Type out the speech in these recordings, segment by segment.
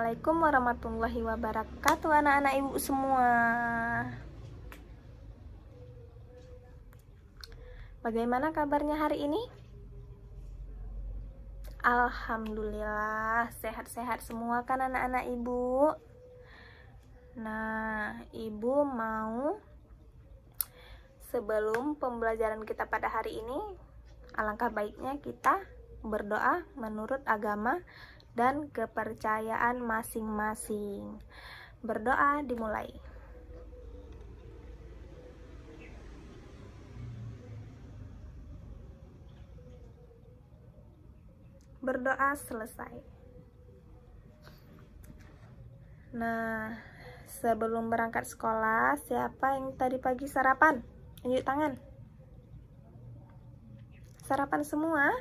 Assalamualaikum warahmatullahi wabarakatuh, anak-anak ibu semua. Bagaimana kabarnya hari ini? Alhamdulillah, sehat-sehat semua kan anak-anak ibu? Nah, ibu mau sebelum pembelajaran kita pada hari ini, alangkah baiknya kita berdoa menurut agama dan kepercayaan masing-masing. Berdoa dimulai. Berdoa selesai. Nah, sebelum berangkat sekolah, siapa yang tadi pagi sarapan? Tunjuk tangan. Sarapan semua?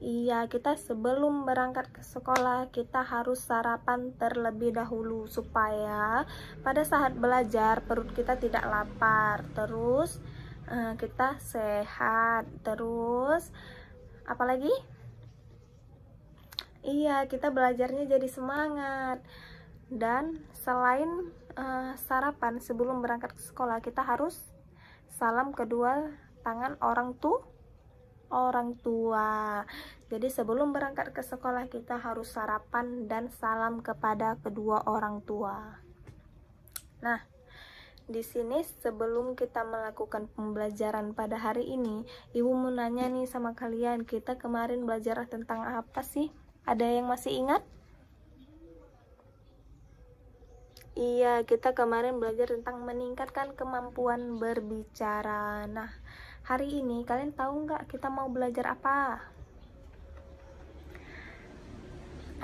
Iya, kita sebelum berangkat ke sekolah, kita harus sarapan terlebih dahulu supaya pada saat belajar perut kita tidak lapar. Terus kita sehat. Terus apalagi? Iya, kita belajarnya jadi semangat. Dan selain sarapan sebelum berangkat ke sekolah, kita harus salam kedua tangan orang tua. Jadi sebelum berangkat ke sekolah kita harus sarapan dan salam kepada kedua orang tua. Nah, di sini sebelum kita melakukan pembelajaran pada hari ini, ibu mau nanya nih sama kalian, kita kemarin belajar tentang apa sih? Ada yang masih ingat? Iya, kita kemarin belajar tentang meningkatkan kemampuan berbicara. Nah, hari ini kalian tahu nggak kita mau belajar apa?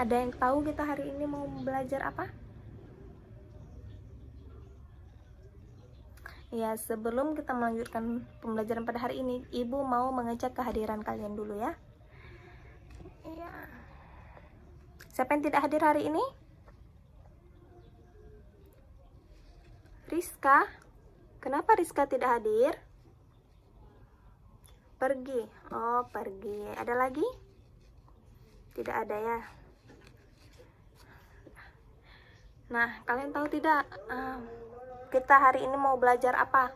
Ada yang tahu kita hari ini mau belajar apa? Ya, sebelum kita melanjutkan pembelajaran pada hari ini, ibu mau mengecek kehadiran kalian dulu ya. Iya. Siapa yang tidak hadir hari ini? Rizka. Kenapa Rizka tidak hadir? Pergi. Oh, pergi. Ada lagi? Tidak ada ya. Nah, kalian tahu tidak kita hari ini mau belajar apa?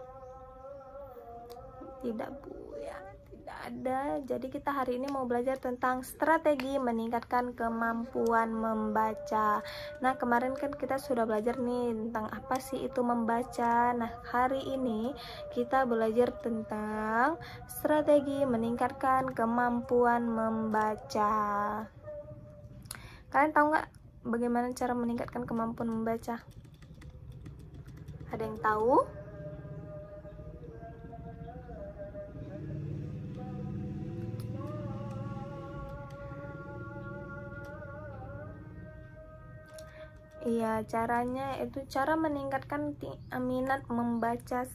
Tidak, Bu, ya. Tidak ada. Jadi kita hari ini mau belajar tentang strategi meningkatkan kemampuan membaca. Nah, kemarin kan kita sudah belajar nih tentang apa sih itu membaca. Nah, hari ini kita belajar tentang strategi meningkatkan kemampuan membaca. Kalian tahu nggak bagaimana cara meningkatkan kemampuan membaca? Ada yang tahu? Iya, caranya itu cara meningkatkan minat membaca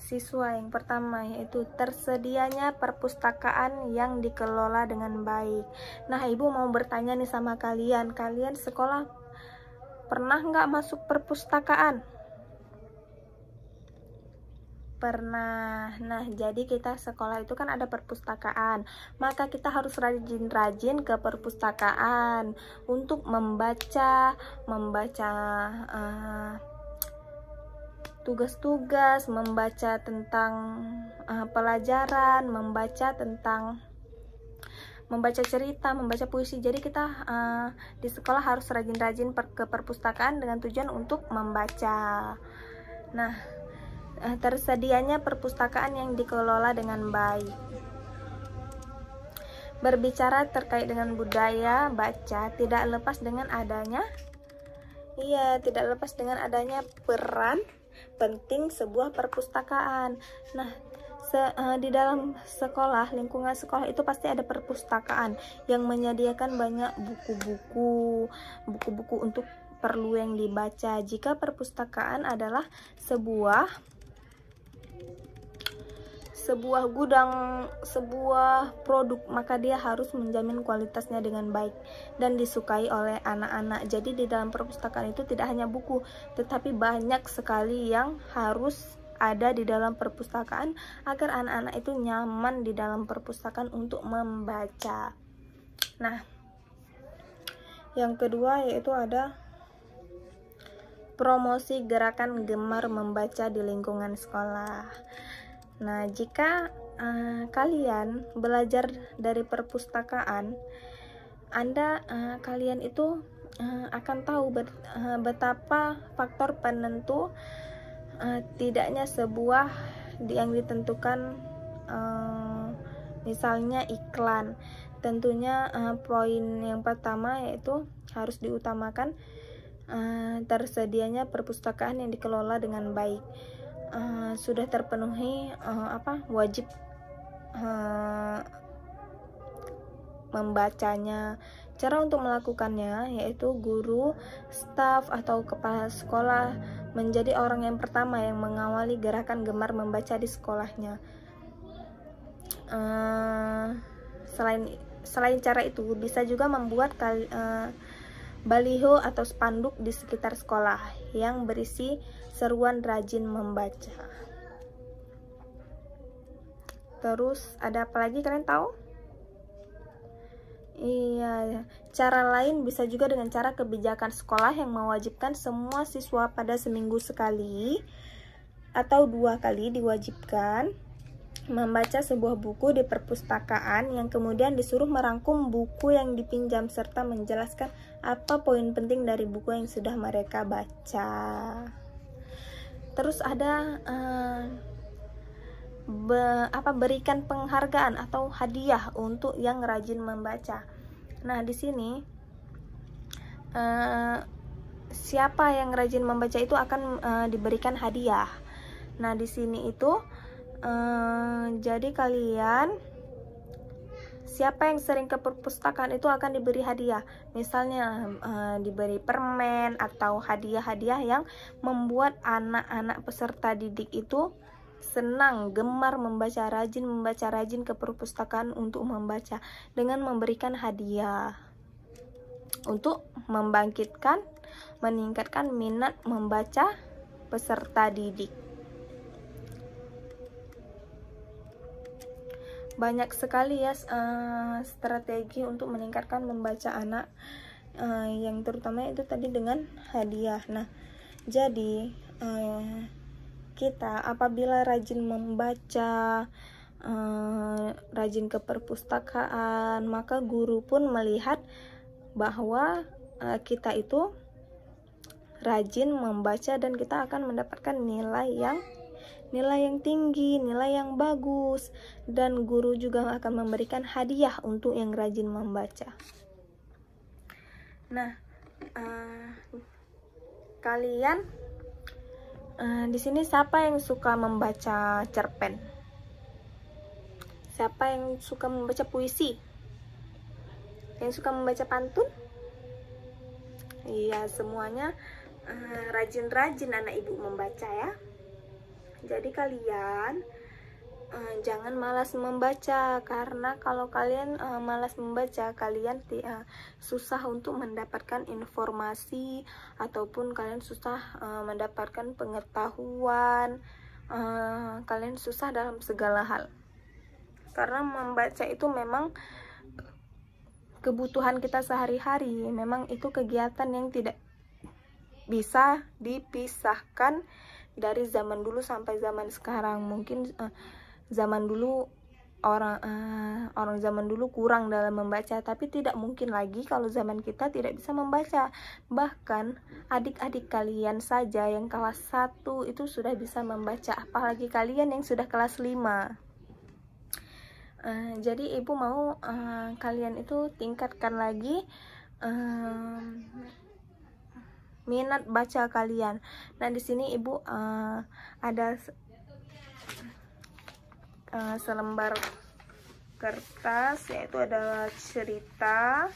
siswa. Yang pertama yaitu tersedianya perpustakaan yang dikelola dengan baik. Nah, ibu mau bertanya nih sama kalian, kalian sekolah pernah nggak masuk perpustakaan? Pernah. Nah, jadi kita sekolah itu kan ada perpustakaan, maka kita harus rajin-rajin ke perpustakaan untuk membaca tugas-tugas, membaca tentang pelajaran, membaca cerita, membaca puisi. Jadi kita di sekolah harus rajin-rajin ke perpustakaan dengan tujuan untuk membaca. Nah, tersedianya perpustakaan yang dikelola dengan baik. Berbicara terkait dengan budaya baca tidak lepas dengan adanya peran penting sebuah perpustakaan. Nah, di dalam sekolah, lingkungan sekolah itu pasti ada perpustakaan yang menyediakan banyak buku-buku untuk perlu yang dibaca. Jika perpustakaan adalah sebuah gudang, sebuah produk, maka dia harus menjamin kualitasnya dengan baik dan disukai oleh anak-anak. Jadi di dalam perpustakaan itu tidak hanya buku, tetapi banyak sekali yang harus ada di dalam perpustakaan agar anak-anak itu nyaman di dalam perpustakaan untuk membaca. Nah, Yang kedua yaitu ada promosi gerakan gemar membaca di lingkungan sekolah. Nah, jika kalian belajar dari perpustakaan, kalian itu akan tahu betapa faktor penentu tidaknya sebuah yang ditentukan, misalnya iklan. Tentunya poin yang pertama yaitu harus diutamakan tersedianya perpustakaan yang dikelola dengan baik. Sudah terpenuhi wajib membacanya. Cara untuk melakukannya yaitu guru, staf, atau kepala sekolah menjadi orang yang pertama yang mengawali gerakan gemar membaca di sekolahnya. Selain cara itu, bisa juga membuat baliho atau spanduk di sekitar sekolah yang berisi seruan rajin membaca. Terus ada apa lagi kalian tahu? Iya, cara lain bisa juga dengan cara kebijakan sekolah yang mewajibkan semua siswa pada seminggu sekali atau 2 kali diwajibkan membaca sebuah buku di perpustakaan, yang kemudian disuruh merangkum buku yang dipinjam serta menjelaskan apa poin penting dari buku yang sudah mereka baca. Terus ada berikan penghargaan atau hadiah untuk yang rajin membaca. Nah, di sini siapa yang rajin membaca itu akan diberikan hadiah. Nah, di sini itu jadi kalian, siapa yang sering ke perpustakaan itu akan diberi hadiah. Misalnya diberi permen atau hadiah-hadiah yang membuat anak-anak peserta didik itu senang, gemar membaca, rajin ke perpustakaan untuk membaca dengan memberikan hadiah untuk meningkatkan minat membaca peserta didik. Banyak sekali ya strategi untuk meningkatkan membaca anak, yang terutama itu tadi dengan hadiah. Nah, jadi kita apabila rajin membaca, rajin ke perpustakaan, maka guru pun melihat bahwa kita itu rajin membaca dan kita akan mendapatkan nilai yang tinggi, nilai yang bagus, dan guru juga akan memberikan hadiah untuk yang rajin membaca. Nah, kalian di sini siapa yang suka membaca cerpen? Siapa yang suka membaca puisi? Yang suka membaca pantun? Iya, semuanya rajin-rajin anak ibu membaca ya. Jadi kalian jangan malas membaca, karena kalau kalian malas membaca, kalian susah untuk mendapatkan informasi, ataupun kalian susah mendapatkan pengetahuan, kalian susah dalam segala hal. Karena membaca itu memang kebutuhan kita sehari-hari, memang itu kegiatan yang tidak bisa dipisahkan dari zaman dulu sampai zaman sekarang. Mungkin zaman dulu orang zaman dulu kurang dalam membaca, tapi tidak mungkin lagi kalau zaman kita tidak bisa membaca. Bahkan adik-adik kalian saja yang kelas 1 itu sudah bisa membaca, apalagi kalian yang sudah kelas 5. Jadi ibu mau kalian itu tingkatkan lagi minat baca kalian. Nah, di sini ibu ada selembar kertas, yaitu adalah cerita.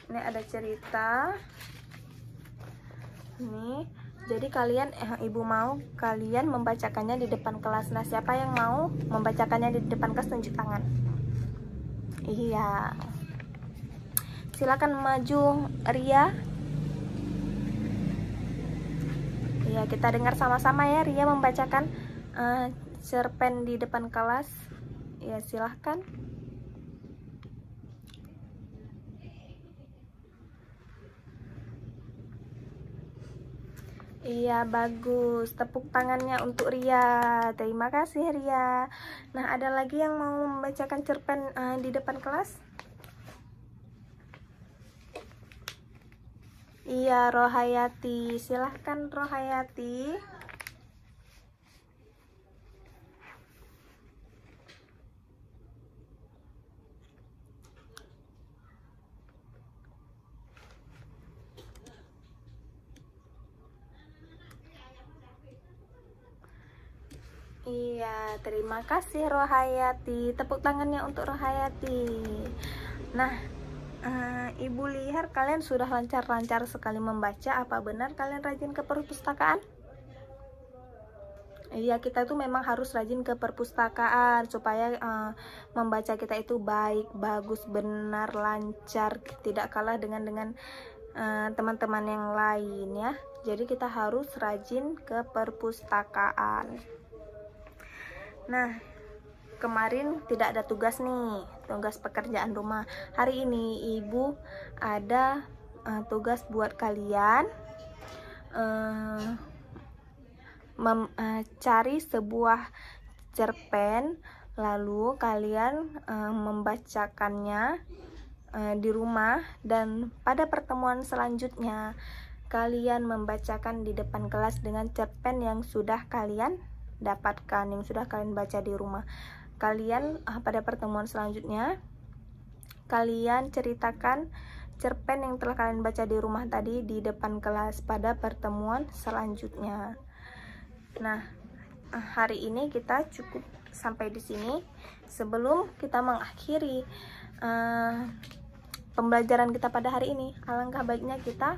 Ini ada cerita ini. Jadi kalian ibu mau kalian membacakannya di depan kelas. Nah, siapa yang mau membacakannya di depan kelas, tunjuk tangan. Iya, silakan maju, Ria. Ya, kita dengar sama-sama ya Ria membacakan cerpen di depan kelas. Ya, silahkan. Iya, bagus. Tepuk tangannya untuk Ria. Terima kasih, Ria. Nah, ada lagi yang mau membacakan cerpen di depan kelas? Iya, Rohayati. Silahkan, Rohayati. Iya, terima kasih Rohayati. Tepuk tangannya untuk Rohayati. Nah, Ibu lihat kalian sudah lancar-lancar sekali membaca. Apa benar kalian rajin ke perpustakaan? Iya, kita tuh memang harus rajin ke perpustakaan supaya membaca kita itu baik, bagus, benar, lancar, tidak kalah dengan teman-teman yang lain ya. Jadi kita harus rajin ke perpustakaan. Nah, kemarin tidak ada tugas nih, tugas pekerjaan rumah. Hari ini Ibu ada tugas buat kalian cari sebuah cerpen, lalu kalian membacakannya di rumah, dan pada pertemuan selanjutnya kalian membacakan di depan kelas dengan cerpen yang sudah kalian dapatkan, yang sudah kalian baca di rumah. Kalian pada pertemuan selanjutnya kalian ceritakan cerpen yang telah kalian baca di rumah tadi di depan kelas pada pertemuan selanjutnya. Nah, hari ini kita cukup sampai di sini. Sebelum kita mengakhiri pembelajaran kita pada hari ini, alangkah baiknya kita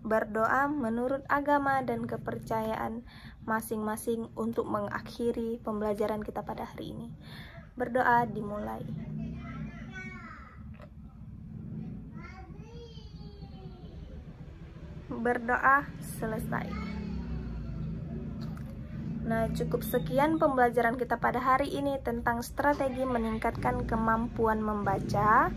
berdoa menurut agama dan kepercayaan masing-masing untuk mengakhiri pembelajaran kita pada hari ini. Berdoa dimulai. Berdoa selesai. Nah, cukup sekian pembelajaran kita pada hari ini tentang strategi meningkatkan kemampuan membaca.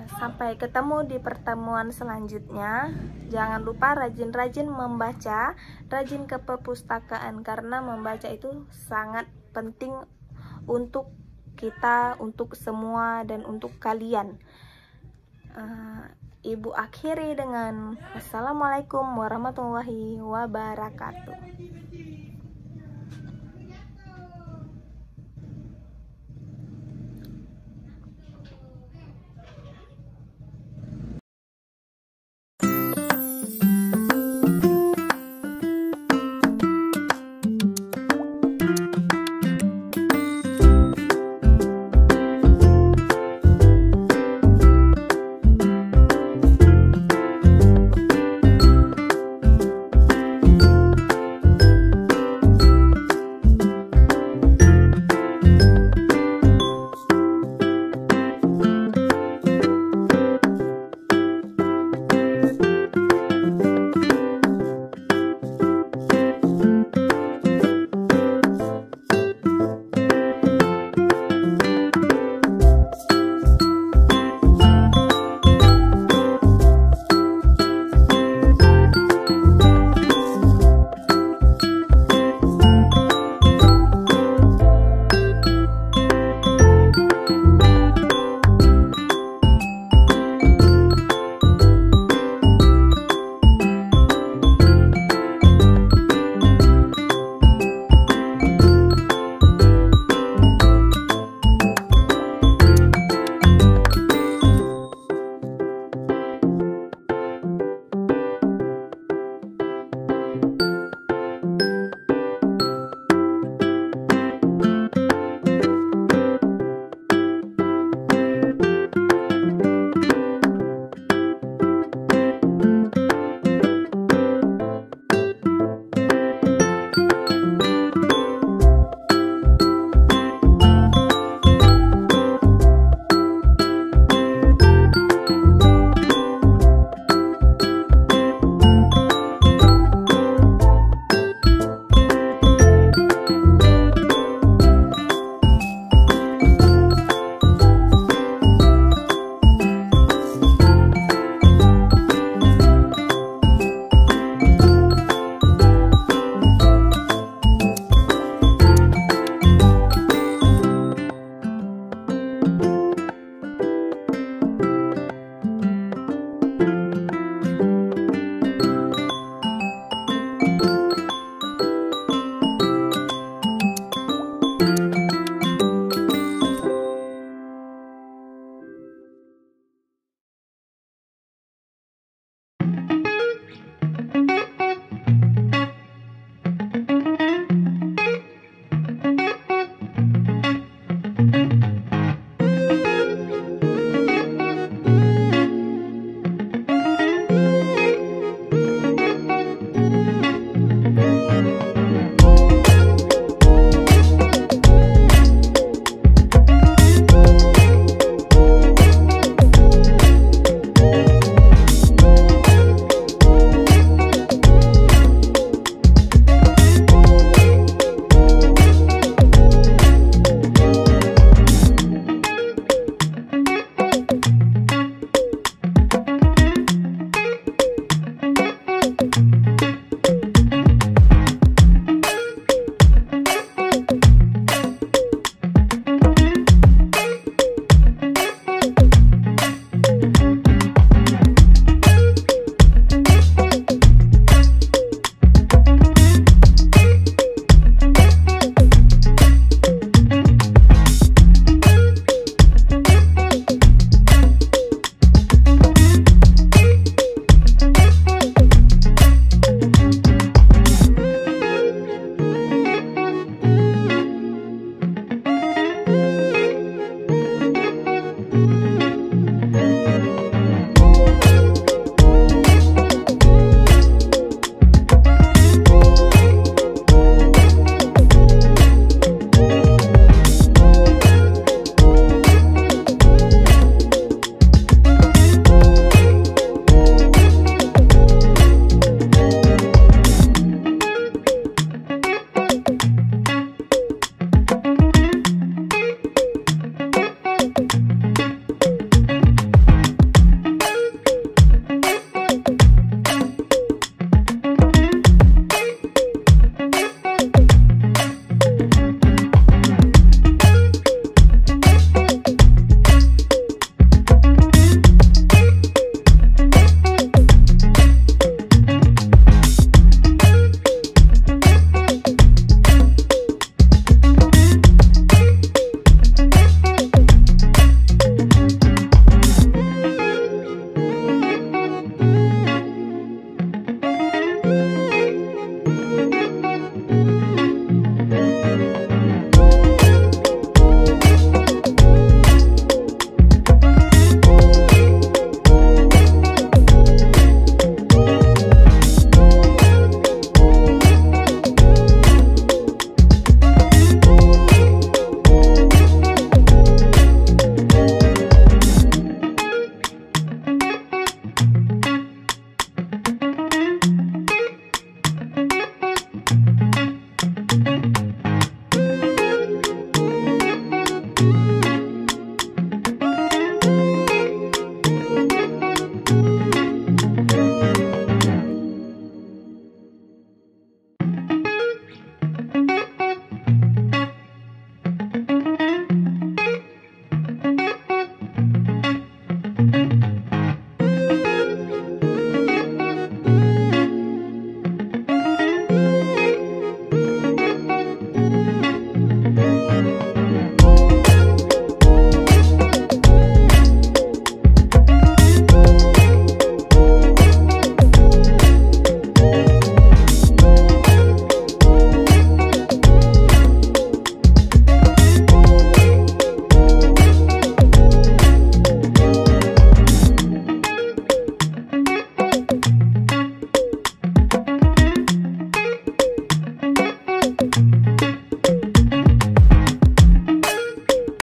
Sampai ketemu di pertemuan selanjutnya. Jangan lupa rajin-rajin membaca, rajin ke perpustakaan, karena membaca itu sangat penting untuk kita, untuk semua, dan untuk kalian. Ibu akhiri dengan Assalamualaikum warahmatullahi wabarakatuh.